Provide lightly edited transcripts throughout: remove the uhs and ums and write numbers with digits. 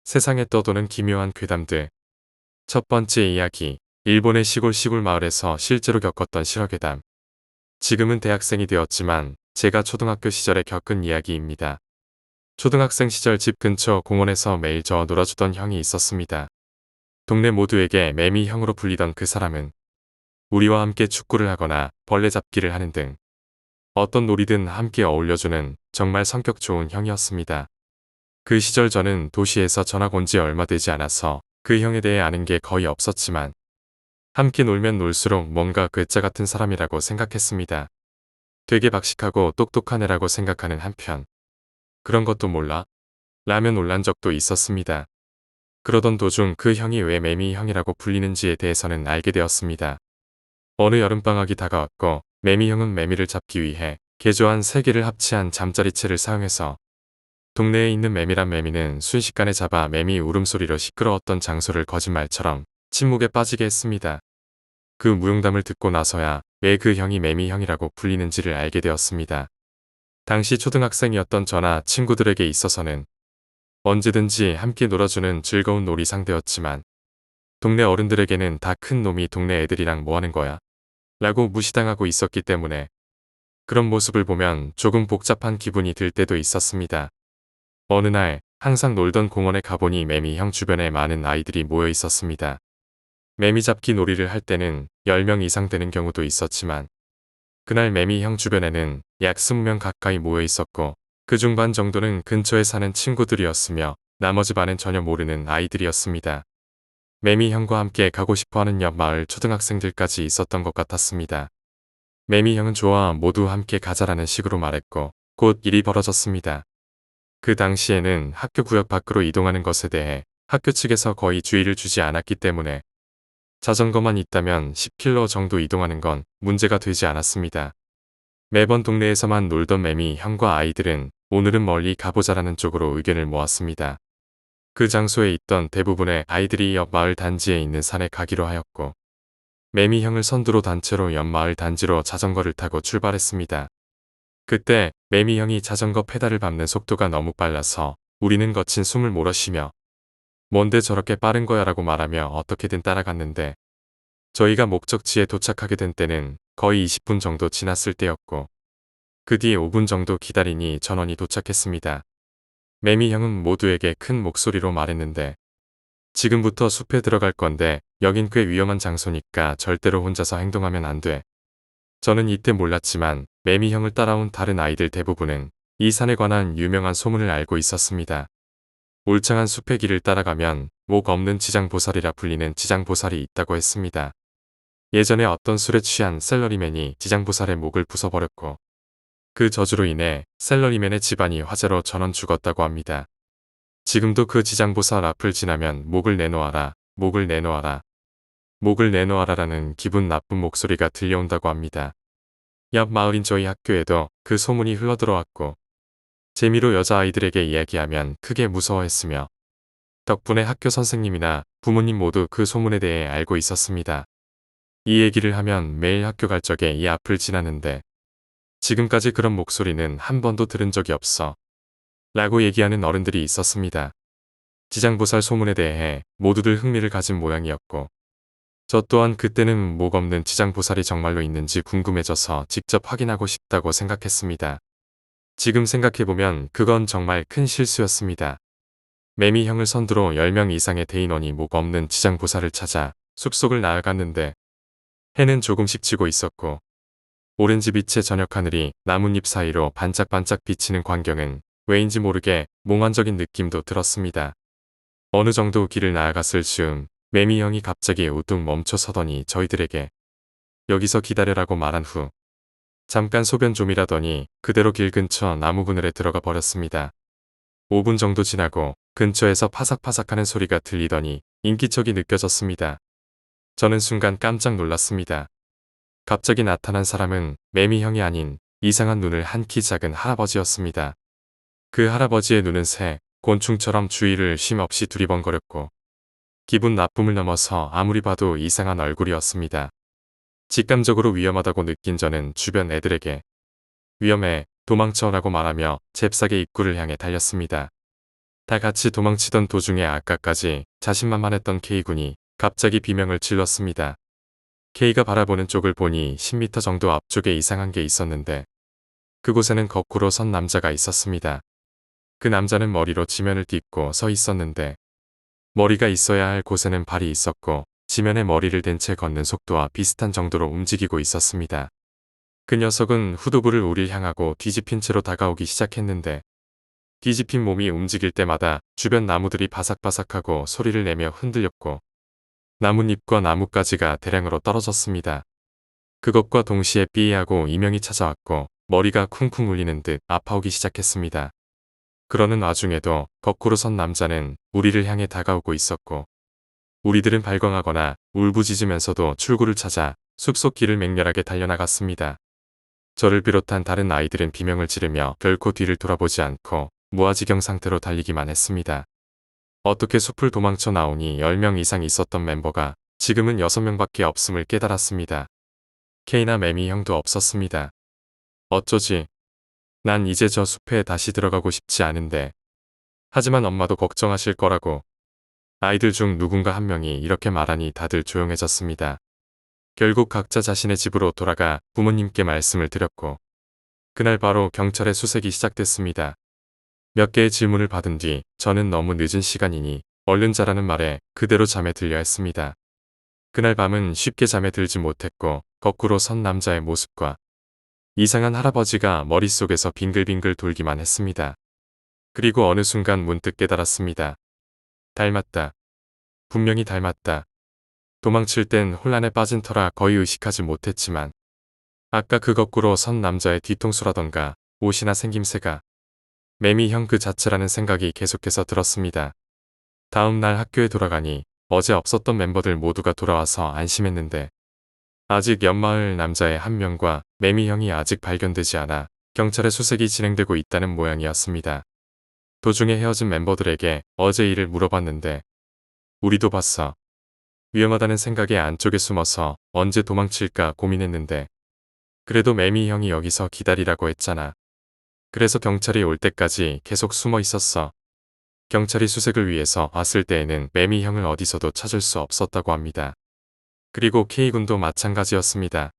세상에 떠도는 기묘한 괴담들. 첫 번째 이야기. 일본의 시골 마을에서 실제로 겪었던 실화괴담. 지금은 대학생이 되었지만 제가 초등학교 시절에 겪은 이야기입니다. 초등학생 시절 집 근처 공원에서 매일 저 놀아주던 형이 있었습니다. 동네 모두에게 매미 형으로 불리던 그 사람은 우리와 함께 축구를 하거나 벌레 잡기를 하는 등 어떤 놀이든 함께 어울려주는 정말 성격 좋은 형이었습니다. 그 시절 저는 도시에서 전학 온 지 얼마 되지 않아서 그 형에 대해 아는 게 거의 없었지만 함께 놀면 놀수록 뭔가 괴짜 같은 사람이라고 생각했습니다. 되게 박식하고 똑똑한 애라고 생각하는 한편 그런 것도 몰라? 라며 놀란 적도 있었습니다. 그러던 도중 그 형이 왜 매미 형이라고 불리는지에 대해서는 알게 되었습니다. 어느 여름방학이 다가왔고 매미 형은 매미를 잡기 위해 개조한 3개를 합치한 잠자리채를 사용해서 동네에 있는 매미란 매미는 순식간에 잡아 매미 울음소리로 시끄러웠던 장소를 거짓말처럼 침묵에 빠지게 했습니다. 그 무용담을 듣고 나서야 왜 그 형이 매미 형이라고 불리는지를 알게 되었습니다. 당시 초등학생이었던 저나 친구들에게 있어서는 언제든지 함께 놀아주는 즐거운 놀이 상대였지만 동네 어른들에게는 다 큰 놈이 동네 애들이랑 뭐하는 거야? 라고 무시당하고 있었기 때문에 그런 모습을 보면 조금 복잡한 기분이 들 때도 있었습니다. 어느 날 항상 놀던 공원에 가보니 매미 형 주변에 많은 아이들이 모여 있었습니다. 매미 잡기 놀이를 할 때는 10명 이상 되는 경우도 있었지만 그날 매미 형 주변에는 약 20명 가까이 모여 있었고 그 중반 정도는 근처에 사는 친구들이었으며 나머지 반은 전혀 모르는 아이들이었습니다. 매미 형과 함께 가고 싶어하는 옆 마을 초등학생들까지 있었던 것 같았습니다. 매미 형은 좋아 모두 함께 가자라는 식으로 말했고 곧 일이 벌어졌습니다. 그 당시에는 학교 구역 밖으로 이동하는 것에 대해 학교 측에서 거의 주의를 주지 않았기 때문에 자전거만 있다면 10km 정도 이동하는 건 문제가 되지 않았습니다. 매번 동네에서만 놀던 매미 형과 아이들은 오늘은 멀리 가보자라는 쪽으로 의견을 모았습니다. 그 장소에 있던 대부분의 아이들이 옆 마을 단지에 있는 산에 가기로 하였고 매미 형을 선두로 단체로 옆 마을 단지로 자전거를 타고 출발했습니다. 그때 매미 형이 자전거 페달을 밟는 속도가 너무 빨라서 우리는 거친 숨을 몰아쉬며 뭔데 저렇게 빠른 거야 라고 말하며 어떻게든 따라갔는데 저희가 목적지에 도착하게 된 때는 거의 20분 정도 지났을 때였고 그 뒤에 5분 정도 기다리니 전원이 도착했습니다. 매미 형은 모두에게 큰 목소리로 말했는데 지금부터 숲에 들어갈 건데 여긴 꽤 위험한 장소니까 절대로 혼자서 행동하면 안 돼. 저는 이때 몰랐지만 매미 형을 따라온 다른 아이들 대부분은 이 산에 관한 유명한 소문을 알고 있었습니다. 울창한 숲의 길을 따라가면 목 없는 지장보살이라 불리는 지장보살이 있다고 했습니다. 예전에 어떤 술에 취한 샐러리맨이 지장보살의 목을 부숴버렸고 그 저주로 인해 샐러리맨의 집안이 화재로 전원 죽었다고 합니다. 지금도 그 지장보살 앞을 지나면 목을 내놓아라, 목을 내놓아라, 목을 내놓아라라는 기분 나쁜 목소리가 들려온다고 합니다. 옆 마을인 저희 학교에도 그 소문이 흘러들어왔고 재미로 여자아이들에게 이야기하면 크게 무서워했으며 덕분에 학교 선생님이나 부모님 모두 그 소문에 대해 알고 있었습니다. 이 얘기를 하면 매일 학교 갈 적에 이 앞을 지나는데 지금까지 그런 목소리는 한 번도 들은 적이 없어 라고 얘기하는 어른들이 있었습니다. 지장보살 소문에 대해 모두들 흥미를 가진 모양이었고 저 또한 그때는 목 없는 지장보살이 정말로 있는지 궁금해져서 직접 확인하고 싶다고 생각했습니다. 지금 생각해보면 그건 정말 큰 실수였습니다. 매미 형을 선두로 10명 이상의 대인원이 목 없는 지장보살을 찾아 숲속을 나아갔는데 해는 조금씩 지고 있었고 오렌지빛의 저녁 하늘이 나뭇잎 사이로 반짝반짝 비치는 광경은 왜인지 모르게 몽환적인 느낌도 들었습니다. 어느 정도 길을 나아갔을 즈음 매미 형이 갑자기 우뚝 멈춰 서더니 저희들에게 여기서 기다려라고 말한 후 잠깐 소변 좀이라더니 그대로 길 근처 나무 그늘에 들어가 버렸습니다. 5분 정도 지나고 근처에서 파삭파삭하는 소리가 들리더니 인기척이 느껴졌습니다. 저는 순간 깜짝 놀랐습니다. 갑자기 나타난 사람은 매미 형이 아닌 이상한 눈을 한 키 작은 할아버지였습니다. 그 할아버지의 눈은 새 곤충처럼 주위를 쉼없이 두리번거렸고 기분 나쁨을 넘어서 아무리 봐도 이상한 얼굴이었습니다. 직감적으로 위험하다고 느낀 저는 주변 애들에게 위험해, 도망쳐라고 말하며 잽싸게 입구를 향해 달렸습니다. 다 같이 도망치던 도중에 아까까지 자신만만했던 K군이 갑자기 비명을 질렀습니다. K가 바라보는 쪽을 보니 10m 정도 앞쪽에 이상한 게 있었는데 그곳에는 거꾸로 선 남자가 있었습니다. 그 남자는 머리로 지면을 딛고 서 있었는데 머리가 있어야 할 곳에는 발이 있었고 지면에 머리를 댄 채 걷는 속도와 비슷한 정도로 움직이고 있었습니다. 그 녀석은 후두부를 우릴 향하고 뒤집힌 채로 다가오기 시작했는데 뒤집힌 몸이 움직일 때마다 주변 나무들이 바삭바삭하고 소리를 내며 흔들렸고 나뭇잎과 나뭇가지가 대량으로 떨어졌습니다. 그것과 동시에 삐하고 이명이 찾아왔고 머리가 쿵쿵 울리는 듯 아파오기 시작했습니다. 그러는 와중에도 거꾸로 선 남자는 우리를 향해 다가오고 있었고 우리들은 발광하거나 울부짖으면서도 출구를 찾아 숲속 길을 맹렬하게 달려나갔습니다. 저를 비롯한 다른 아이들은 비명을 지르며 결코 뒤를 돌아보지 않고 무아지경 상태로 달리기만 했습니다. 어떻게 숲을 도망쳐 나오니 10명 이상 있었던 멤버가 지금은 6명밖에 없음을 깨달았습니다. K나 매미 형도 없었습니다. 어쩌지? 난 이제 저 숲에 다시 들어가고 싶지 않은데. 하지만 엄마도 걱정하실 거라고. 아이들 중 누군가 한 명이 이렇게 말하니 다들 조용해졌습니다. 결국 각자 자신의 집으로 돌아가 부모님께 말씀을 드렸고 그날 바로 경찰의 수색이 시작됐습니다. 몇 개의 질문을 받은 뒤 저는 너무 늦은 시간이니 얼른 자라는 말에 그대로 잠에 들려 했습니다. 그날 밤은 쉽게 잠에 들지 못했고 거꾸로 선 남자의 모습과 이상한 할아버지가 머릿속에서 빙글빙글 돌기만 했습니다. 그리고 어느 순간 문득 깨달았습니다. 닮았다. 분명히 닮았다. 도망칠 땐 혼란에 빠진 터라 거의 의식하지 못했지만 아까 그 거꾸로 선 남자의 뒤통수라던가 옷이나 생김새가 매미 형 그 자체라는 생각이 계속해서 들었습니다. 다음 날 학교에 돌아가니 어제 없었던 멤버들 모두가 돌아와서 안심했는데 아직 옆마을 남자의 한 명과 매미 형이 아직 발견되지 않아 경찰의 수색이 진행되고 있다는 모양이었습니다. 도중에 헤어진 멤버들에게 어제 일을 물어봤는데 우리도 봤어. 위험하다는 생각에 안쪽에 숨어서 언제 도망칠까 고민했는데 그래도 매미 형이 여기서 기다리라고 했잖아. 그래서 경찰이 올 때까지 계속 숨어 있었어. 경찰이 수색을 위해서 왔을 때에는 매미 형을 어디서도 찾을 수 없었다고 합니다. 그리고 K군도 마찬가지였습니다.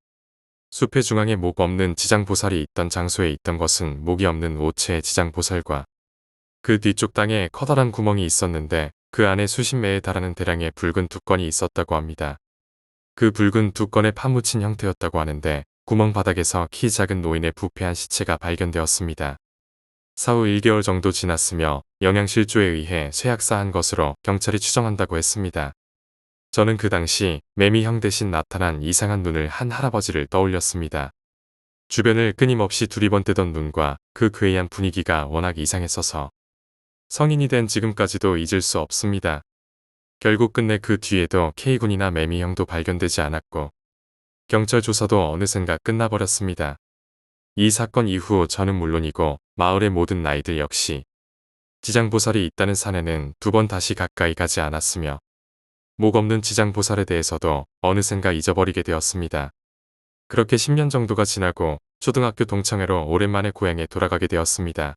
숲의 중앙에 목 없는 지장보살이 있던 장소에 있던 것은 목이 없는 오체의 지장보살과 그 뒤쪽 땅에 커다란 구멍이 있었는데 그 안에 수십 매에 달하는 대량의 붉은 두건이 있었다고 합니다. 그 붉은 두건에 파묻힌 형태였다고 하는데 구멍 바닥에서 키 작은 노인의 부패한 시체가 발견되었습니다. 사후 1개월 정도 지났으며 영양실조에 의해 쇠약사한 것으로 경찰이 추정한다고 했습니다. 저는 그 당시 매미 형 대신 나타난 이상한 눈을 한 할아버지를 떠올렸습니다. 주변을 끊임없이 두리번대던 눈과 그 괴이한 분위기가 워낙 이상했어서 성인이 된 지금까지도 잊을 수 없습니다. 결국 끝내 그 뒤에도 K군이나 매미 형도 발견되지 않았고 경찰 조사도 어느샌가 끝나버렸습니다. 이 사건 이후 저는 물론이고 마을의 모든 아이들 역시 지장보살이 있다는 산에는 2번 다시 가까이 가지 않았으며 목 없는 지장보살에 대해서도 어느샌가 잊어버리게 되었습니다. 그렇게 10년 정도가 지나고 초등학교 동창회로 오랜만에 고향에 돌아가게 되었습니다.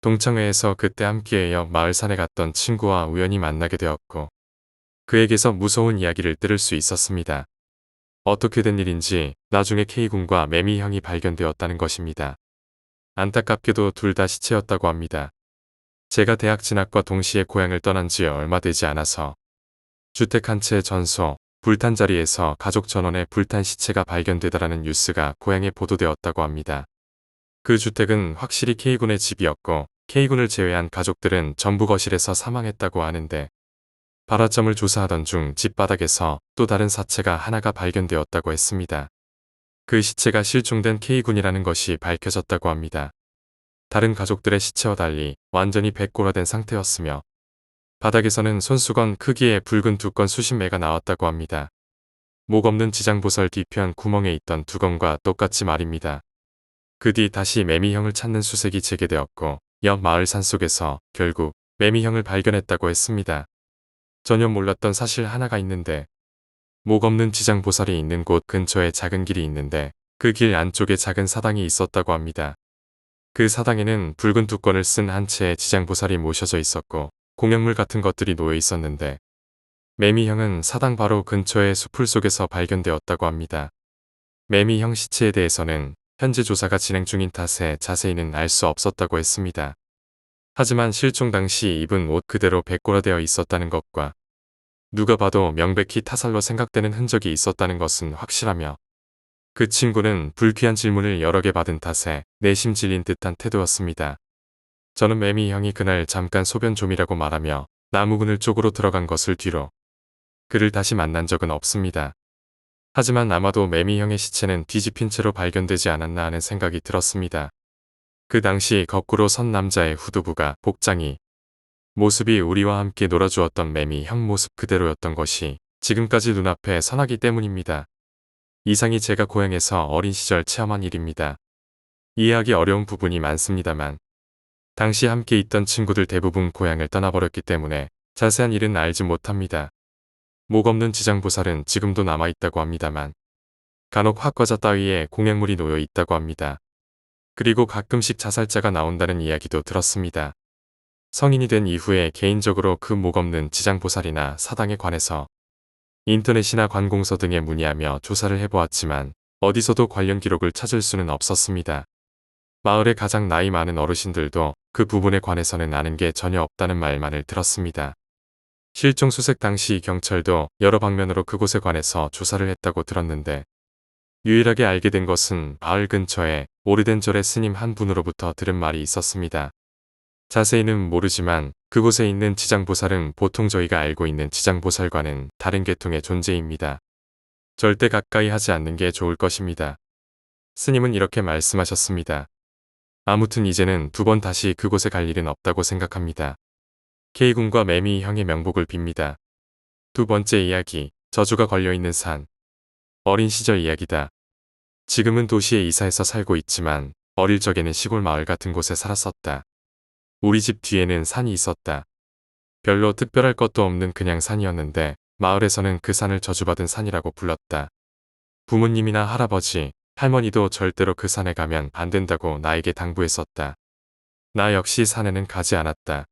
동창회에서 그때 함께하여 마을 산에 갔던 친구와 우연히 만나게 되었고 그에게서 무서운 이야기를 들을 수 있었습니다. 어떻게 된 일인지 나중에 K군과 매미 형이 발견되었다는 것입니다. 안타깝게도 둘 다 시체였다고 합니다. 제가 대학 진학과 동시에 고향을 떠난 지 얼마 되지 않아서 주택 한 채 전소, 불탄 자리에서 가족 전원의 불탄 시체가 발견되다라는 뉴스가 고향에 보도되었다고 합니다. 그 주택은 확실히 K군의 집이었고 K군을 제외한 가족들은 전부 거실에서 사망했다고 하는데 발화점을 조사하던 중 집 바닥에서 또 다른 사체가 하나가 발견되었다고 했습니다. 그 시체가 실종된 K군이라는 것이 밝혀졌다고 합니다. 다른 가족들의 시체와 달리 완전히 백골화된 상태였으며 바닥에서는 손수건 크기의 붉은 두건 수십 매가 나왔다고 합니다. 목 없는 지장보살 뒤편 구멍에 있던 두건과 똑같이 말입니다. 그 뒤 다시 매미형을 찾는 수색이 재개되었고 옆 마을 산속에서 결국 매미형을 발견했다고 했습니다. 전혀 몰랐던 사실 하나가 있는데 목 없는 지장보살이 있는 곳 근처에 작은 길이 있는데 그 길 안쪽에 작은 사당이 있었다고 합니다. 그 사당에는 붉은 두건을 쓴 한 채의 지장보살이 모셔져 있었고 공약물 같은 것들이 놓여 있었는데 매미형은 사당 바로 근처의 수풀 속에서 발견되었다고 합니다. 매미형 시체에 대해서는 현재 조사가 진행 중인 탓에 자세히는 알 수 없었다고 했습니다. 하지만 실종 당시 입은 옷 그대로 백골화되어 있었다는 것과 누가 봐도 명백히 타살로 생각되는 흔적이 있었다는 것은 확실하며 그 친구는 불쾌한 질문을 여러 개 받은 탓에 내심 질린 듯한 태도였습니다. 저는 매미형이 그날 잠깐 소변 좀이라고 말하며 나무 그늘 쪽으로 들어간 것을 뒤로 그를 다시 만난 적은 없습니다. 하지만 아마도 매미형의 시체는 뒤집힌 채로 발견되지 않았나 하는 생각이 들었습니다. 그 당시 거꾸로 선 남자의 후두부가 복장이 모습이 우리와 함께 놀아주었던 매미형 모습 그대로였던 것이 지금까지 눈앞에 선하기 때문입니다. 이상이 제가 고향에서 어린 시절 체험한 일입니다. 이해하기 어려운 부분이 많습니다만 당시 함께 있던 친구들 대부분 고향을 떠나버렸기 때문에 자세한 일은 알지 못합니다. 목 없는 지장보살은 지금도 남아있다고 합니다만 간혹 화과자 따위에 공약물이 놓여 있다고 합니다. 그리고 가끔씩 자살자가 나온다는 이야기도 들었습니다. 성인이 된 이후에 개인적으로 그 목 없는 지장보살이나 사당에 관해서 인터넷이나 관공서 등에 문의하며 조사를 해보았지만 어디서도 관련 기록을 찾을 수는 없었습니다. 마을의 가장 나이 많은 어르신들도 그 부분에 관해서는 아는 게 전혀 없다는 말만을 들었습니다. 실종 수색 당시 경찰도 여러 방면으로 그곳에 관해서 조사를 했다고 들었는데 유일하게 알게 된 것은 마을 근처에 오래된 절의 스님 한 분으로부터 들은 말이 있었습니다. 자세히는 모르지만 그곳에 있는 지장보살은 보통 저희가 알고 있는 지장보살과는 다른 계통의 존재입니다. 절대 가까이 하지 않는 게 좋을 것입니다. 스님은 이렇게 말씀하셨습니다. 아무튼 이제는 두 번 다시 그곳에 갈 일은 없다고 생각합니다. K군과 매미형의 명복을 빕니다. 두 번째 이야기, 저주가 걸려있는 산. 어린 시절 이야기다. 지금은 도시에 이사해서 살고 있지만 어릴 적에는 시골 마을 같은 곳에 살았었다. 우리 집 뒤에는 산이 있었다. 별로 특별할 것도 없는 그냥 산이었는데 마을에서는 그 산을 저주받은 산이라고 불렀다. 부모님이나 할아버지, 할머니도 절대로 그 산에 가면 안 된다고 나에게 당부했었다. 나 역시 산에는 가지 않았다.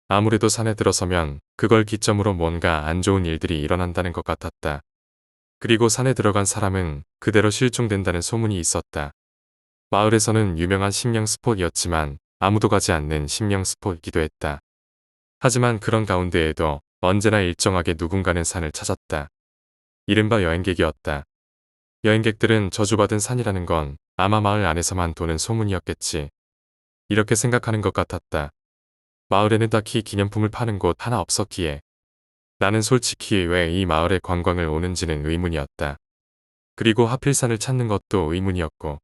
아무래도 산에 들어서면 그걸 기점으로 뭔가 안 좋은 일들이 일어난다는 것 같았다. 그리고 산에 들어간 사람은 그대로 실종된다는 소문이 있었다. 마을에서는 유명한 심령 스폿이었지만 아무도 가지 않는 심령 스폿이기도 했다. 하지만 그런 가운데에도 언제나 일정하게 누군가는 산을 찾았다. 이른바 여행객이었다. 여행객들은 저주받은 산이라는 건 아마 마을 안에서만 도는 소문이었겠지. 이렇게 생각하는 것 같았다. 마을에는 딱히 기념품을 파는 곳 하나 없었기에 나는 솔직히 왜 이 마을에 관광을 오는지는 의문이었다. 그리고 하필 산을 찾는 것도 의문이었고.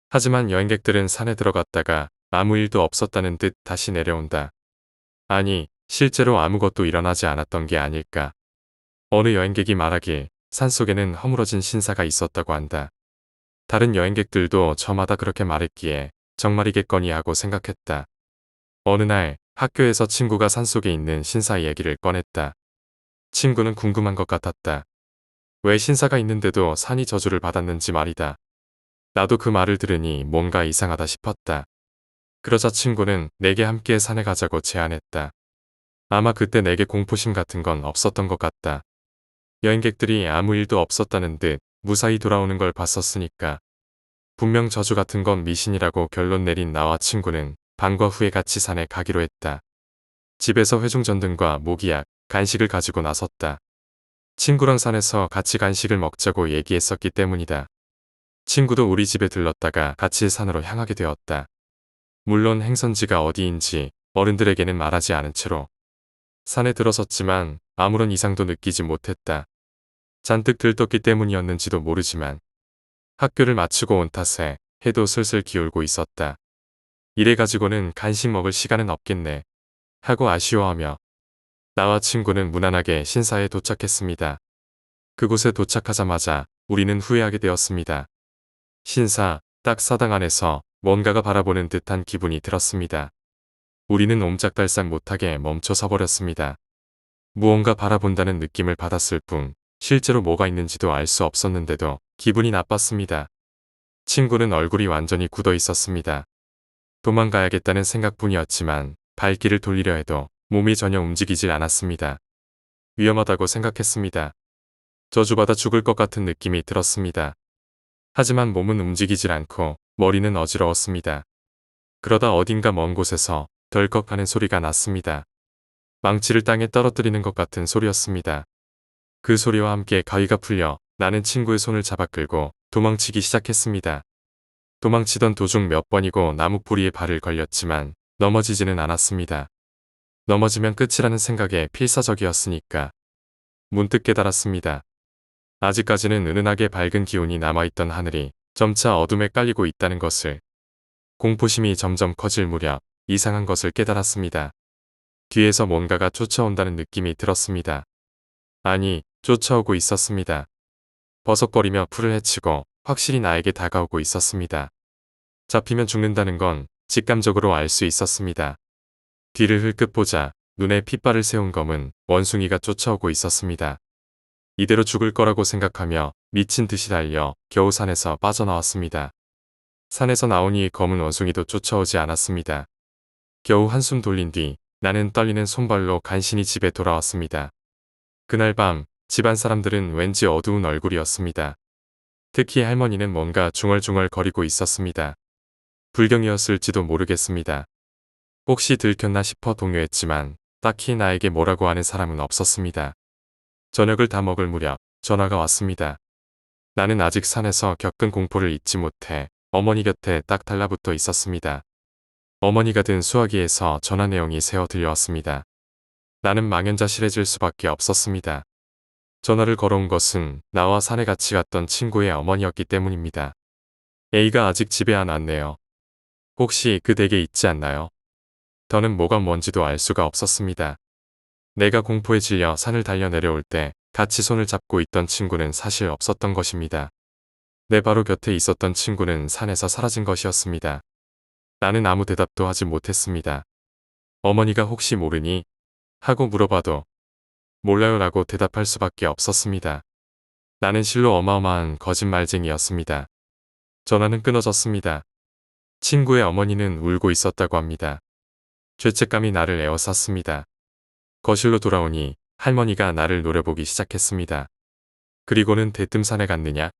하지만 여행객들은 산에 들어갔다가 아무 일도 없었다는 듯 다시 내려온다. 아니, 실제로 아무것도 일어나지 않았던 게 아닐까. 어느 여행객이 말하길 산속에는 허물어진 신사가 있었다고 한다. 다른 여행객들도 저마다 그렇게 말했기에 정말이겠거니 하고 생각했다. 어느 날 학교에서 친구가 산속에 있는 신사 이야기를 꺼냈다. 친구는 궁금한 것 같았다. 왜 신사가 있는데도 산이 저주를 받았는지 말이다. 나도 그 말을 들으니 뭔가 이상하다 싶었다. 그러자 친구는 내게 함께 산에 가자고 제안했다. 아마 그때 내게 공포심 같은 건 없었던 것 같다. 여행객들이 아무 일도 없었다는 듯 무사히 돌아오는 걸 봤었으니까. 분명 저주 같은 건 미신이라고 결론 내린 나와 친구는 방과 후에 같이 산에 가기로 했다. 집에서 회중전등과 모기약, 간식을 가지고 나섰다. 친구랑 산에서 같이 간식을 먹자고 얘기했었기 때문이다. 친구도 우리 집에 들렀다가 같이 산으로 향하게 되었다. 물론 행선지가 어디인지 어른들에게는 말하지 않은 채로 산에 들어섰지만 아무런 이상도 느끼지 못했다. 잔뜩 들떴기 때문이었는지도 모르지만 학교를 마치고 온 탓에 해도 슬슬 기울고 있었다. 이래가지고는 간식 먹을 시간은 없겠네 하고 아쉬워하며 나와 친구는 무난하게 신사에 도착했습니다. 그곳에 도착하자마자 우리는 후회하게 되었습니다. 신사, 딱 사당 안에서 뭔가가 바라보는 듯한 기분이 들었습니다. 우리는 옴짝달싹 못하게 멈춰 서버렸습니다. 무언가 바라본다는 느낌을 받았을 뿐 실제로 뭐가 있는지도 알 수 없었는데도 기분이 나빴습니다. 친구는 얼굴이 완전히 굳어 있었습니다. 도망가야겠다는 생각뿐이었지만 발길을 돌리려 해도 몸이 전혀 움직이질 않았습니다. 위험하다고 생각했습니다. 저주받아 죽을 것 같은 느낌이 들었습니다. 하지만 몸은 움직이질 않고 머리는 어지러웠습니다. 그러다 어딘가 먼 곳에서 덜컥하는 소리가 났습니다. 망치를 땅에 떨어뜨리는 것 같은 소리였습니다. 그 소리와 함께 가위가 풀려 나는 친구의 손을 잡아 끌고 도망치기 시작했습니다. 도망치던 도중 몇 번이고 나무 뿌리에 발을 걸렸지만 넘어지지는 않았습니다. 넘어지면 끝이라는 생각에 필사적이었으니까. 문득 깨달았습니다. 아직까지는 은은하게 밝은 기운이 남아있던 하늘이 점차 어둠에 깔리고 있다는 것을. 공포심이 점점 커질 무렵 이상한 것을 깨달았습니다. 뒤에서 뭔가가 쫓아온다는 느낌이 들었습니다. 아니, 쫓아오고 있었습니다. 버석거리며 풀을 헤치고 확실히 나에게 다가오고 있었습니다. 잡히면 죽는다는 건 직감적으로 알 수 있었습니다. 뒤를 흘끗 보자 눈에 핏발을 세운 검은 원숭이가 쫓아오고 있었습니다. 이대로 죽을 거라고 생각하며 미친 듯이 달려 겨우 산에서 빠져나왔습니다. 산에서 나오니 검은 원숭이도 쫓아오지 않았습니다. 겨우 한숨 돌린 뒤 나는 떨리는 손발로 간신히 집에 돌아왔습니다. 그날 밤 집안 사람들은 왠지 어두운 얼굴이었습니다. 특히 할머니는 뭔가 중얼중얼 거리고 있었습니다. 불경이었을지도 모르겠습니다. 혹시 들켰나 싶어 동요했지만 딱히 나에게 뭐라고 하는 사람은 없었습니다. 저녁을 다 먹을 무렵 전화가 왔습니다. 나는 아직 산에서 겪은 공포를 잊지 못해 어머니 곁에 딱 달라붙어 있었습니다. 어머니가 든 수화기에서 전화 내용이 새어 들려왔습니다. 나는 망연자실해질 수밖에 없었습니다. 전화를 걸어온 것은 나와 산에 같이 갔던 친구의 어머니였기 때문입니다. A가 아직 집에 안 왔네요. 혹시 그 댁에 있지 않나요? 더는 뭐가 뭔지도 알 수가 없었습니다. 내가 공포에 질려 산을 달려 내려올 때 같이 손을 잡고 있던 친구는 사실 없었던 것입니다. 내 바로 곁에 있었던 친구는 산에서 사라진 것이었습니다. 나는 아무 대답도 하지 못했습니다. 어머니가 혹시 모르니? 하고 물어봐도 몰라요 라고 대답할 수밖에 없었습니다. 나는 실로 어마어마한 거짓말쟁이였습니다. 전화는 끊어졌습니다. 친구의 어머니는 울고 있었다고 합니다. 죄책감이 나를 에워쌌습니다. 거실로 돌아오니 할머니가 나를 노려보기 시작했습니다. 그리고는 대뜸 산에 갔느냐?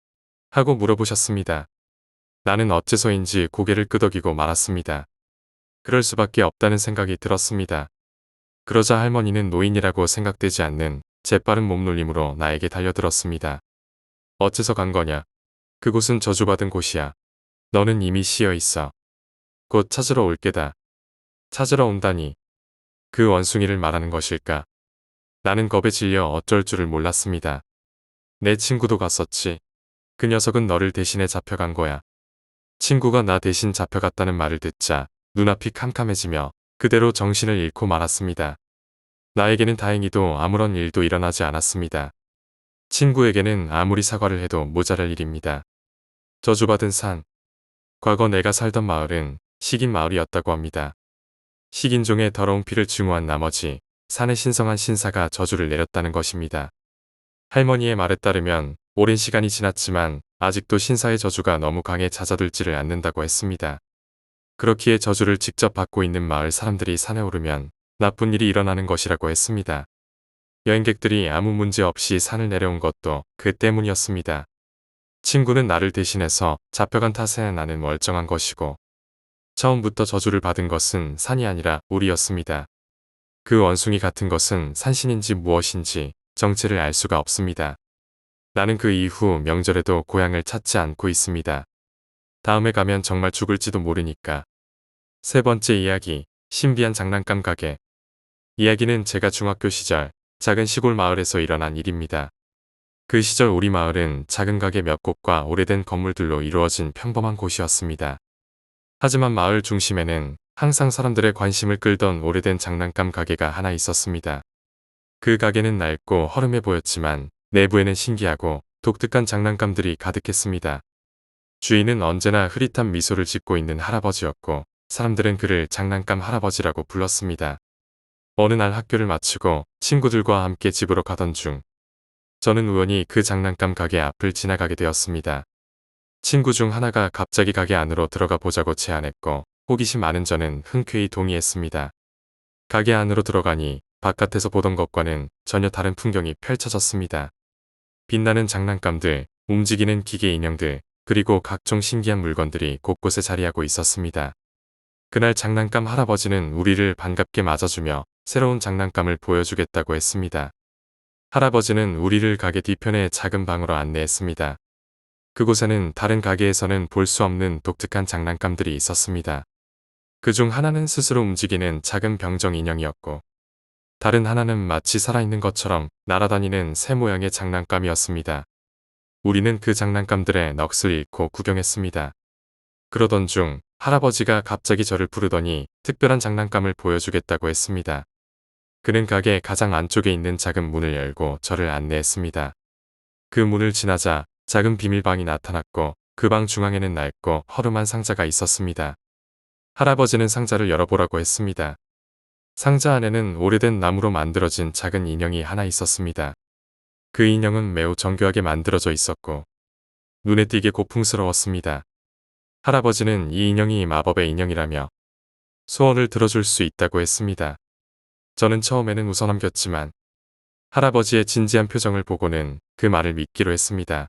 하고 물어보셨습니다. 나는 어째서인지 고개를 끄덕이고 말았습니다. 그럴 수밖에 없다는 생각이 들었습니다. 그러자 할머니는 노인이라고 생각되지 않는 재빠른 몸놀림으로 나에게 달려들었습니다. 어째서 간 거냐? 그곳은 저주받은 곳이야. 너는 이미 쉬어 있어. 곧 찾으러 올 게다. 찾으러 온다니. 그 원숭이를 말하는 것일까? 나는 겁에 질려 어쩔 줄을 몰랐습니다. 내 친구도 갔었지. 그 녀석은 너를 대신해 잡혀간 거야. 친구가 나 대신 잡혀갔다는 말을 듣자 눈앞이 캄캄해지며 그대로 정신을 잃고 말았습니다. 나에게는 다행히도 아무런 일도 일어나지 않았습니다. 친구에게는 아무리 사과를 해도 모자랄 일입니다. 저주받은 산. 과거 내가 살던 마을은 식인 마을이었다고 합니다. 식인종의 더러운 피를 증오한 나머지 산에 신성한 신사가 저주를 내렸다는 것입니다. 할머니의 말에 따르면 오랜 시간이 지났지만 아직도 신사의 저주가 너무 강해 잦아들지를 않는다고 했습니다. 그렇기에 저주를 직접 받고 있는 마을 사람들이 산에 오르면 나쁜 일이 일어나는 것이라고 했습니다. 여행객들이 아무 문제 없이 산을 내려온 것도 그 때문이었습니다. 친구는 나를 대신해서 잡혀간 탓에 나는 멀쩡한 것이고 처음부터 저주를 받은 것은 산이 아니라 우리였습니다. 그 원숭이 같은 것은 산신인지 무엇인지 정체를 알 수가 없습니다. 나는 그 이후 명절에도 고향을 찾지 않고 있습니다. 다음에 가면 정말 죽을지도 모르니까. 세 번째 이야기, 신비한 장난감 가게. 이야기는 제가 중학교 시절 작은 시골 마을에서 일어난 일입니다. 그 시절 우리 마을은 작은 가게 몇 곳과 오래된 건물들로 이루어진 평범한 곳이었습니다. 하지만 마을 중심에는 항상 사람들의 관심을 끌던 오래된 장난감 가게가 하나 있었습니다. 그 가게는 낡고 허름해 보였지만 내부에는 신기하고 독특한 장난감들이 가득했습니다. 주인은 언제나 흐릿한 미소를 짓고 있는 할아버지였고 사람들은 그를 장난감 할아버지라고 불렀습니다. 어느 날 학교를 마치고 친구들과 함께 집으로 가던 중 저는 우연히 그 장난감 가게 앞을 지나가게 되었습니다. 친구 중 하나가 갑자기 가게 안으로 들어가 보자고 제안했고 호기심 많은 저는 흔쾌히 동의했습니다. 가게 안으로 들어가니 바깥에서 보던 것과는 전혀 다른 풍경이 펼쳐졌습니다. 빛나는 장난감들, 움직이는 기계 인형들, 그리고 각종 신기한 물건들이 곳곳에 자리하고 있었습니다. 그날 장난감 할아버지는 우리를 반갑게 맞아주며 새로운 장난감을 보여주겠다고 했습니다. 할아버지는 우리를 가게 뒤편의 작은 방으로 안내했습니다. 그곳에는 다른 가게에서는 볼 수 없는 독특한 장난감들이 있었습니다. 그중 하나는 스스로 움직이는 작은 병정 인형이었고, 다른 하나는 마치 살아있는 것처럼 날아다니는 새 모양의 장난감이었습니다. 우리는 그 장난감들의 넋을 잃고 구경했습니다. 그러던 중 할아버지가 갑자기 저를 부르더니 특별한 장난감을 보여주겠다고 했습니다. 그는 가게 가장 안쪽에 있는 작은 문을 열고 저를 안내했습니다. 그 문을 지나자 작은 비밀방이 나타났고 그 방 중앙에는 낡고 허름한 상자가 있었습니다. 할아버지는 상자를 열어보라고 했습니다. 상자 안에는 오래된 나무로 만들어진 작은 인형이 하나 있었습니다. 그 인형은 매우 정교하게 만들어져 있었고 눈에 띄게 고풍스러웠습니다. 할아버지는 이 인형이 마법의 인형이라며 소원을 들어줄 수 있다고 했습니다. 저는 처음에는 웃어넘겼지만 할아버지의 진지한 표정을 보고는 그 말을 믿기로 했습니다.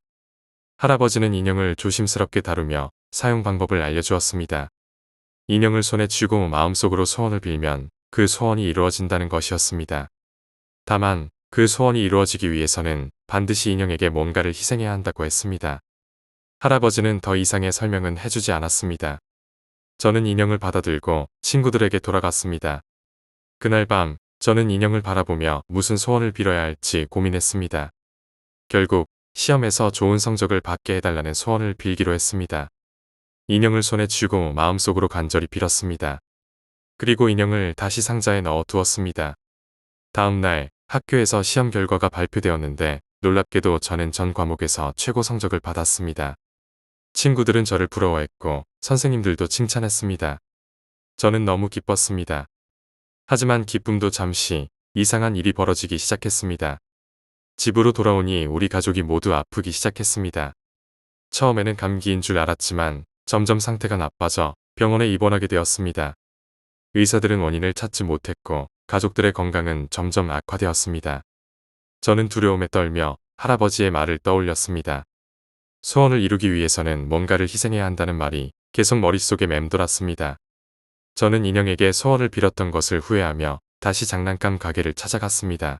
할아버지는 인형을 조심스럽게 다루며 사용 방법을 알려주었습니다. 인형을 손에 쥐고 마음속으로 소원을 빌면 그 소원이 이루어진다는 것이었습니다. 다만 그 소원이 이루어지기 위해서는 반드시 인형에게 뭔가를 희생해야 한다고 했습니다. 할아버지는 더 이상의 설명은 해주지 않았습니다. 저는 인형을 받아들고 친구들에게 돌아갔습니다. 그날 밤 저는 인형을 바라보며 무슨 소원을 빌어야 할지 고민했습니다. 결국 시험에서 좋은 성적을 받게 해달라는 소원을 빌기로 했습니다. 인형을 손에 쥐고 마음속으로 간절히 빌었습니다. 그리고 인형을 다시 상자에 넣어 두었습니다. 다음 날 학교에서 시험 결과가 발표되었는데 놀랍게도 저는 전 과목에서 최고 성적을 받았습니다. 친구들은 저를 부러워했고 선생님들도 칭찬했습니다. 저는 너무 기뻤습니다. 하지만 기쁨도 잠시 이상한 일이 벌어지기 시작했습니다. 집으로 돌아오니 우리 가족이 모두 아프기 시작했습니다. 처음에는 감기인 줄 알았지만 점점 상태가 나빠져 병원에 입원하게 되었습니다. 의사들은 원인을 찾지 못했고 가족들의 건강은 점점 악화되었습니다. 저는 두려움에 떨며 할아버지의 말을 떠올렸습니다. 소원을 이루기 위해서는 뭔가를 희생해야 한다는 말이 계속 머릿속에 맴돌았습니다. 저는 인형에게 소원을 빌었던 것을 후회하며 다시 장난감 가게를 찾아갔습니다.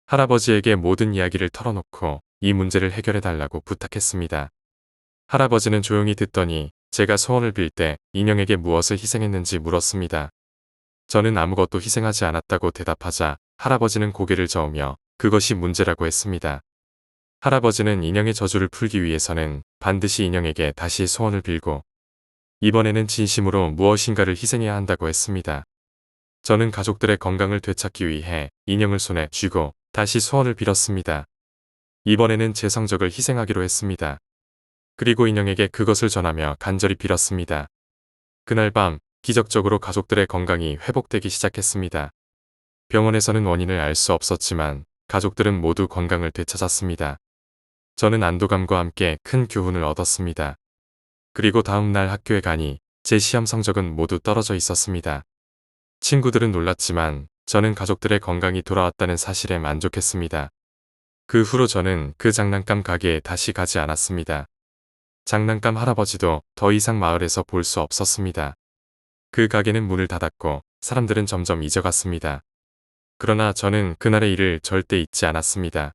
할아버지에게 모든 이야기를 털어놓고 이 문제를 해결해달라고 부탁했습니다. 할아버지는 조용히 듣더니 제가 소원을 빌 때 인형에게 무엇을 희생했는지 물었습니다. 저는 아무것도 희생하지 않았다고 대답하자 할아버지는 고개를 저으며 그것이 문제라고 했습니다. 할아버지는 인형의 저주를 풀기 위해서는 반드시 인형에게 다시 소원을 빌고 이번에는 진심으로 무엇인가를 희생해야 한다고 했습니다. 저는 가족들의 건강을 되찾기 위해 인형을 손에 쥐고 다시 소원을 빌었습니다. 이번에는 제 성적을 희생하기로 했습니다. 그리고 인형에게 그것을 전하며 간절히 빌었습니다. 그날 밤 기적적으로 가족들의 건강이 회복되기 시작했습니다. 병원에서는 원인을 알 수 없었지만 가족들은 모두 건강을 되찾았습니다. 저는 안도감과 함께 큰 교훈을 얻었습니다. 그리고 다음 날 학교에 가니 제 시험 성적은 모두 떨어져 있었습니다. 친구들은 놀랐지만 저는 가족들의 건강이 돌아왔다는 사실에 만족했습니다. 그 후로 저는 그 장난감 가게에 다시 가지 않았습니다. 장난감 할아버지도 더 이상 마을에서 볼 수 없었습니다. 그 가게는 문을 닫았고 사람들은 점점 잊어갔습니다. 그러나 저는 그날의 일을 절대 잊지 않았습니다.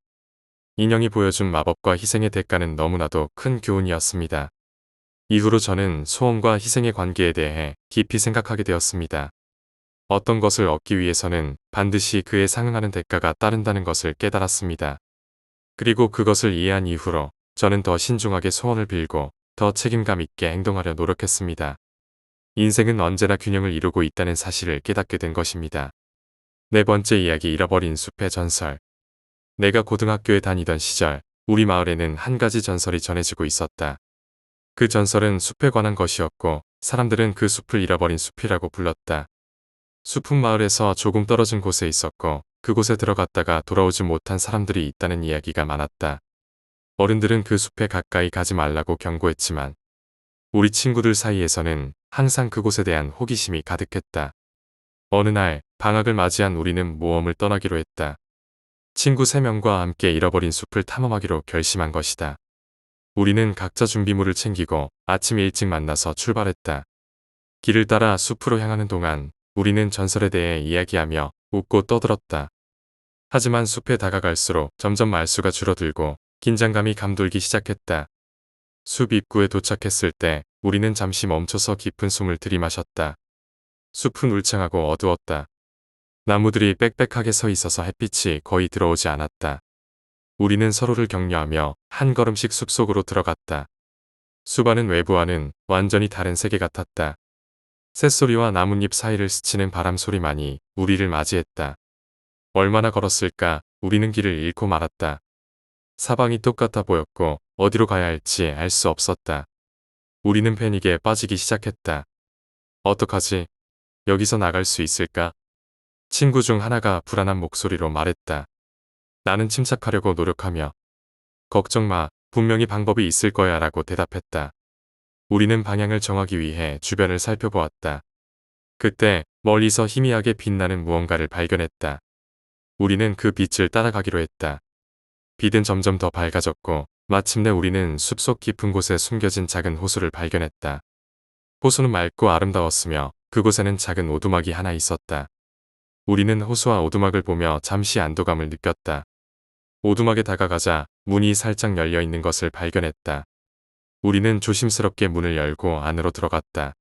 인형이 보여준 마법과 희생의 대가는 너무나도 큰 교훈이었습니다. 이후로 저는 소원과 희생의 관계에 대해 깊이 생각하게 되었습니다. 어떤 것을 얻기 위해서는 반드시 그에 상응하는 대가가 따른다는 것을 깨달았습니다. 그리고 그것을 이해한 이후로 저는 더 신중하게 소원을 빌고 더 책임감 있게 행동하려 노력했습니다. 인생은 언제나 균형을 이루고 있다는 사실을 깨닫게 된 것입니다. 네 번째 이야기, 잃어버린 숲의 전설. 내가 고등학교에 다니던 시절 우리 마을에는 한 가지 전설이 전해지고 있었다. 그 전설은 숲에 관한 것이었고 사람들은 그 숲을 잃어버린 숲이라고 불렀다. 숲은 마을에서 조금 떨어진 곳에 있었고 그곳에 들어갔다가 돌아오지 못한 사람들이 있다는 이야기가 많았다. 어른들은 그 숲에 가까이 가지 말라고 경고했지만 우리 친구들 사이에서는 항상 그곳에 대한 호기심이 가득했다. 어느 날 방학을 맞이한 우리는 모험을 떠나기로 했다. 친구 3명과 함께 잃어버린 숲을 탐험하기로 결심한 것이다. 우리는 각자 준비물을 챙기고 아침 일찍 만나서 출발했다. 길을 따라 숲으로 향하는 동안 우리는 전설에 대해 이야기하며 웃고 떠들었다. 하지만 숲에 다가갈수록 점점 말수가 줄어들고 긴장감이 감돌기 시작했다. 숲 입구에 도착했을 때 우리는 잠시 멈춰서 깊은 숨을 들이마셨다. 숲은 울창하고 어두웠다. 나무들이 빽빽하게 서 있어서 햇빛이 거의 들어오지 않았다. 우리는 서로를 격려하며 한 걸음씩 숲속으로 들어갔다. 숲 안은 외부와는 완전히 다른 세계 같았다. 새소리와 나뭇잎 사이를 스치는 바람 소리만이 우리를 맞이했다. 얼마나 걸었을까 우리는 길을 잃고 말았다. 사방이 똑같아 보였고 어디로 가야 할지 알 수 없었다. 우리는 패닉에 빠지기 시작했다. 어떡하지? 여기서 나갈 수 있을까? 친구 중 하나가 불안한 목소리로 말했다. 나는 침착하려고 노력하며 걱정 마, 분명히 방법이 있을 거야 라고 대답했다. 우리는 방향을 정하기 위해 주변을 살펴보았다. 그때 멀리서 희미하게 빛나는 무언가를 발견했다. 우리는 그 빛을 따라가기로 했다. 빛은 점점 더 밝아졌고 마침내 우리는 숲속 깊은 곳에 숨겨진 작은 호수를 발견했다. 호수는 맑고 아름다웠으며 그곳에는 작은 오두막이 하나 있었다. 우리는 호수와 오두막을 보며 잠시 안도감을 느꼈다. 오두막에 다가가자 문이 살짝 열려 있는 것을 발견했다. 우리는 조심스럽게 문을 열고 안으로 들어갔다.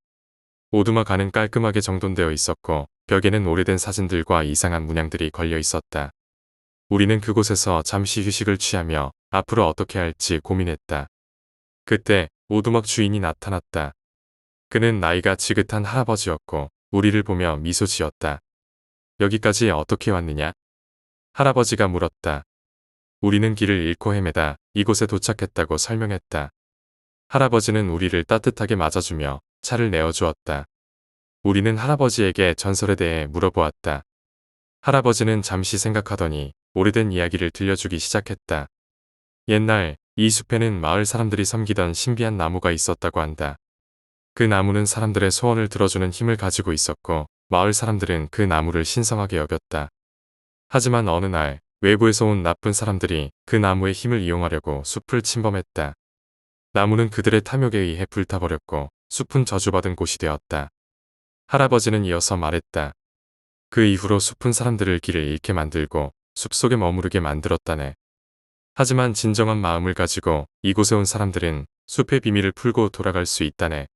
오두막 안은 깔끔하게 정돈되어 있었고 벽에는 오래된 사진들과 이상한 문양들이 걸려 있었다. 우리는 그곳에서 잠시 휴식을 취하며 앞으로 어떻게 할지 고민했다. 그때 오두막 주인이 나타났다. 그는 나이가 지긋한 할아버지였고 우리를 보며 미소 지었다. 여기까지 어떻게 왔느냐? 할아버지가 물었다. 우리는 길을 잃고 헤매다 이곳에 도착했다고 설명했다. 할아버지는 우리를 따뜻하게 맞아주며 차를 내어주었다. 우리는 할아버지에게 전설에 대해 물어보았다. 할아버지는 잠시 생각하더니 오래된 이야기를 들려주기 시작했다. 옛날 이 숲에는 마을 사람들이 섬기던 신비한 나무가 있었다고 한다. 그 나무는 사람들의 소원을 들어주는 힘을 가지고 있었고 마을 사람들은 그 나무를 신성하게 여겼다. 하지만 어느 날 외부에서 온 나쁜 사람들이 그 나무의 힘을 이용하려고 숲을 침범했다. 나무는 그들의 탐욕에 의해 불타버렸고 숲은 저주받은 곳이 되었다. 할아버지는 이어서 말했다. 그 이후로 숲은 사람들을 길을 잃게 만들고 숲속에 머무르게 만들었다네. 하지만 진정한 마음을 가지고 이곳에 온 사람들은 숲의 비밀을 풀고 돌아갈 수 있다네.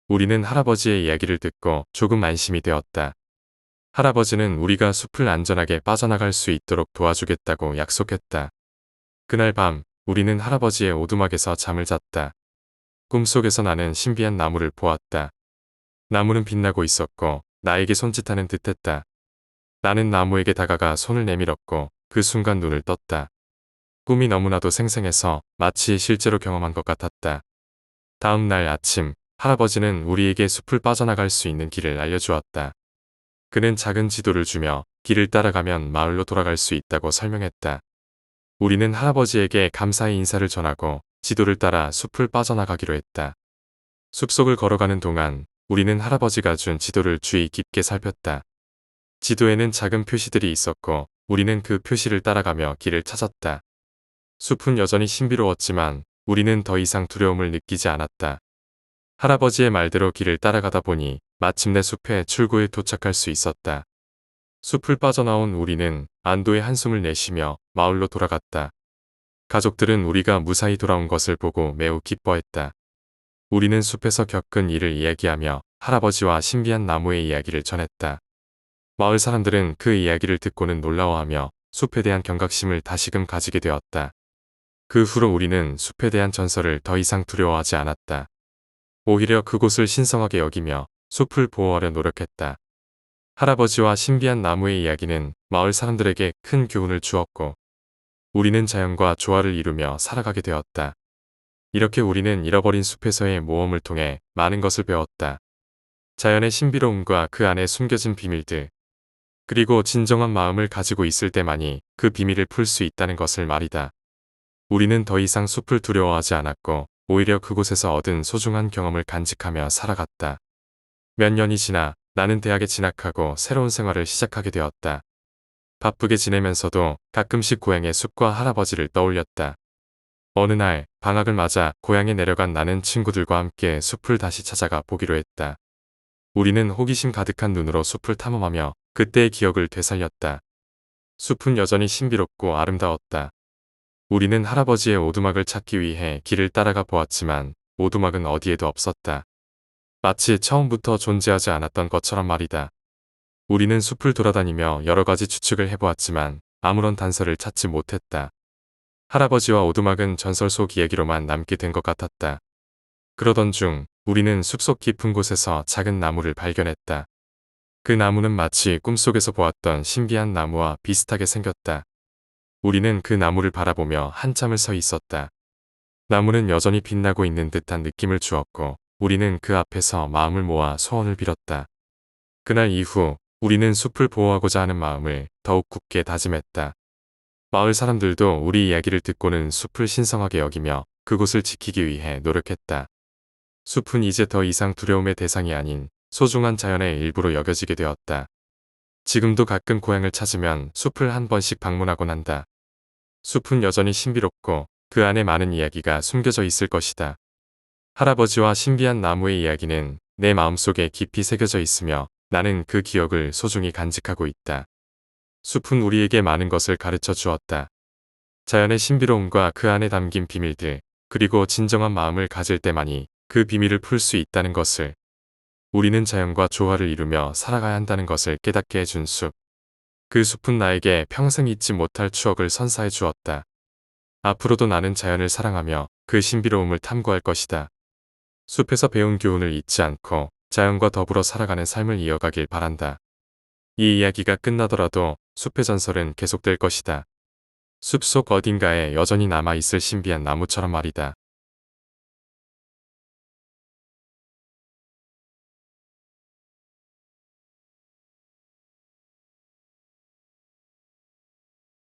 우리는 할아버지의 이야기를 듣고 조금 안심이 되었다. 할아버지는 우리가 숲을 안전하게 빠져나갈 수 있도록 도와주겠다고 약속했다. 그날 밤 우리는 할아버지의 오두막에서 잠을 잤다. 꿈속에서 나는 신비한 나무를 보았다. 나무는 빛나고 있었고 나에게 손짓하는 듯했다. 나는 나무에게 다가가 손을 내밀었고 그 순간 눈을 떴다. 꿈이 너무나도 생생해서 마치 실제로 경험한 것 같았다. 다음 날 아침 할아버지는 우리에게 숲을 빠져나갈 수 있는 길을 알려주었다. 그는 작은 지도를 주며 길을 따라가면 마을로 돌아갈 수 있다고 설명했다. 우리는 할아버지에게 감사의 인사를 전하고 지도를 따라 숲을 빠져나가기로 했다. 숲속을 걸어가는 동안 우리는 할아버지가 준 지도를 주의 깊게 살폈다. 지도에는 작은 표시들이 있었고 우리는 그 표시를 따라가며 길을 찾았다. 숲은 여전히 신비로웠지만 우리는 더 이상 두려움을 느끼지 않았다. 할아버지의 말대로 길을 따라가다 보니 마침내 숲의 출구에 도착할 수 있었다. 숲을 빠져나온 우리는 안도의 한숨을 내쉬며 마을로 돌아갔다. 가족들은 우리가 무사히 돌아온 것을 보고 매우 기뻐했다. 우리는 숲에서 겪은 일을 이야기하며 할아버지와 신비한 나무의 이야기를 전했다. 마을 사람들은 그 이야기를 듣고는 놀라워하며 숲에 대한 경각심을 다시금 가지게 되었다. 그 후로 우리는 숲에 대한 전설을 더 이상 두려워하지 않았다. 오히려 그곳을 신성하게 여기며 숲을 보호하려 노력했다. 할아버지와 신비한 나무의 이야기는 마을 사람들에게 큰 교훈을 주었고 우리는 자연과 조화를 이루며 살아가게 되었다. 이렇게 우리는 잃어버린 숲에서의 모험을 통해 많은 것을 배웠다. 자연의 신비로움과 그 안에 숨겨진 비밀들, 그리고 진정한 마음을 가지고 있을 때만이 그 비밀을 풀 수 있다는 것을 말이다. 우리는 더 이상 숲을 두려워하지 않았고 오히려 그곳에서 얻은 소중한 경험을 간직하며 살아갔다. 몇 년이 지나 나는 대학에 진학하고 새로운 생활을 시작하게 되었다. 바쁘게 지내면서도 가끔씩 고향의 숲과 할아버지를 떠올렸다. 어느 날 방학을 맞아 고향에 내려간 나는 친구들과 함께 숲을 다시 찾아가 보기로 했다. 우리는 호기심 가득한 눈으로 숲을 탐험하며 그때의 기억을 되살렸다. 숲은 여전히 신비롭고 아름다웠다. 우리는 할아버지의 오두막을 찾기 위해 길을 따라가 보았지만 오두막은 어디에도 없었다. 마치 처음부터 존재하지 않았던 것처럼 말이다. 우리는 숲을 돌아다니며 여러 가지 추측을 해보았지만 아무런 단서를 찾지 못했다. 할아버지와 오두막은 전설 속 이야기로만 남게 된 것 같았다. 그러던 중 우리는 숲속 깊은 곳에서 작은 나무를 발견했다. 그 나무는 마치 꿈속에서 보았던 신비한 나무와 비슷하게 생겼다. 우리는 그 나무를 바라보며 한참을 서 있었다. 나무는 여전히 빛나고 있는 듯한 느낌을 주었고 우리는 그 앞에서 마음을 모아 소원을 빌었다. 그날 이후 우리는 숲을 보호하고자 하는 마음을 더욱 굳게 다짐했다. 마을 사람들도 우리 이야기를 듣고는 숲을 신성하게 여기며 그곳을 지키기 위해 노력했다. 숲은 이제 더 이상 두려움의 대상이 아닌 소중한 자연의 일부로 여겨지게 되었다. 지금도 가끔 고향을 찾으면 숲을 한 번씩 방문하곤 한다. 숲은 여전히 신비롭고 그 안에 많은 이야기가 숨겨져 있을 것이다. 할아버지와 신비한 나무의 이야기는 내 마음속에 깊이 새겨져 있으며 나는 그 기억을 소중히 간직하고 있다. 숲은 우리에게 많은 것을 가르쳐 주었다. 자연의 신비로움과 그 안에 담긴 비밀들, 그리고 진정한 마음을 가질 때만이 그 비밀을 풀 수 있다는 것을, 우리는 자연과 조화를 이루며 살아가야 한다는 것을 깨닫게 해준 숲. 그 숲은 나에게 평생 잊지 못할 추억을 선사해 주었다. 앞으로도 나는 자연을 사랑하며 그 신비로움을 탐구할 것이다. 숲에서 배운 교훈을 잊지 않고 자연과 더불어 살아가는 삶을 이어가길 바란다. 이 이야기가 끝나더라도 숲의 전설은 계속될 것이다. 숲속 어딘가에 여전히 남아있을 신비한 나무처럼 말이다.